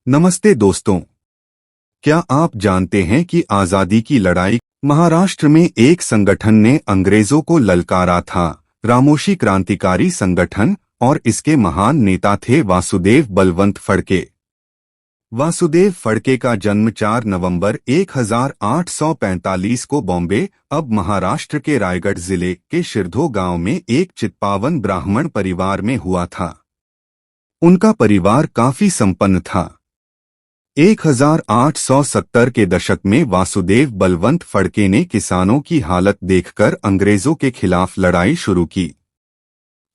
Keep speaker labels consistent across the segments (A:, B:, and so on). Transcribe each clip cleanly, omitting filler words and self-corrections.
A: नमस्ते दोस्तों। क्या आप जानते हैं कि आज़ादी की लड़ाई महाराष्ट्र में एक संगठन ने अंग्रेजों को ललकारा था, रामोशी क्रांतिकारी संगठन, और इसके महान नेता थे वासुदेव बलवंत फड़के। वासुदेव फड़के का जन्म 4 नवंबर 1845 को बॉम्बे, अब महाराष्ट्र के रायगढ़ जिले के शिरधो गांव में एक चित्पावन ब्राह्मण परिवार में हुआ था। उनका परिवार काफी संपन्न था। 1870 के दशक में वासुदेव बलवंत फड़के ने किसानों की हालत देखकर अंग्रेजों के खिलाफ लड़ाई शुरू की।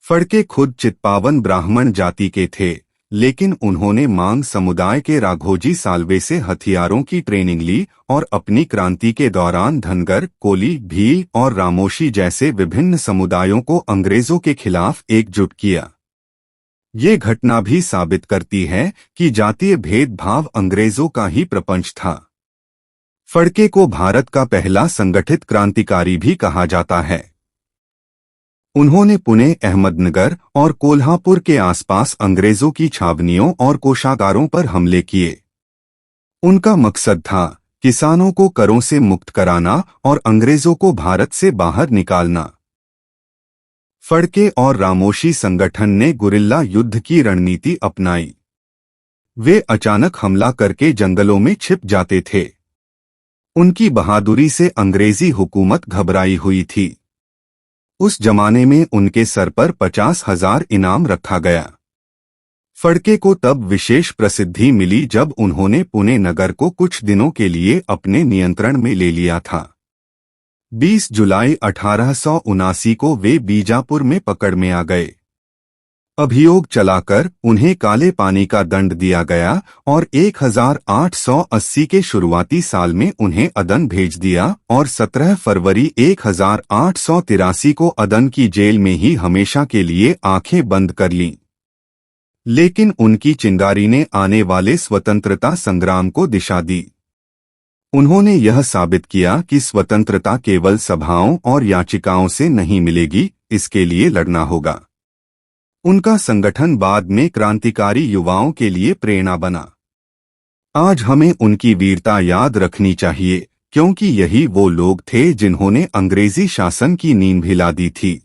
A: फड़के खुद चित्पावन ब्राह्मण जाति के थे, लेकिन उन्होंने मांग समुदाय के राघोजी साल्वे से हथियारों की ट्रेनिंग ली और अपनी क्रांति के दौरान धनगर, कोली, भील और रामोशी जैसे विभिन्न समुदायों को अंग्रेजों के खिलाफ एकजुट किया। ये घटना भी साबित करती है कि जातीय भेदभाव अंग्रेजों का ही प्रपंच था। फड़के को भारत का पहला संगठित क्रांतिकारी भी कहा जाता है। उन्होंने पुणे, अहमदनगर और कोल्हापुर के आसपास अंग्रेजों की छावनियों और कोषागारों पर हमले किए। उनका मकसद था किसानों को करों से मुक्त कराना और अंग्रेजों को भारत से बाहर निकालना। फड़के और रामोशी संगठन ने गुरिल्ला युद्ध की रणनीति अपनाई। वे अचानक हमला करके जंगलों में छिप जाते थे। उनकी बहादुरी से अंग्रेजी हुकूमत घबराई हुई थी। उस जमाने में उनके सर पर 50,000 इनाम रखा गया। फड़के को तब विशेष प्रसिद्धि मिली जब उन्होंने पुणे नगर को कुछ दिनों के लिए अपने नियंत्रण में ले लिया था। 20 जुलाई 1879 को वे बीजापुर में पकड़ में आ गए। अभियोग चलाकर उन्हें काले पानी का दंड दिया गया और 1880 के शुरुआती साल में उन्हें अदन भेज दिया और 17 फरवरी 1883 को अदन की जेल में ही हमेशा के लिए आंखें बंद कर लीं। लेकिन उनकी चिंगारी ने आने वाले स्वतंत्रता संग्राम को दिशा दी। उन्होंने यह साबित किया कि स्वतंत्रता केवल सभाओं और याचिकाओं से नहीं मिलेगी, इसके लिए लड़ना होगा। उनका संगठन बाद में क्रांतिकारी युवाओं के लिए प्रेरणा बना। आज हमें उनकी वीरता याद रखनी चाहिए, क्योंकि यही वो लोग थे जिन्होंने अंग्रेजी शासन की नींव हिला दी थी।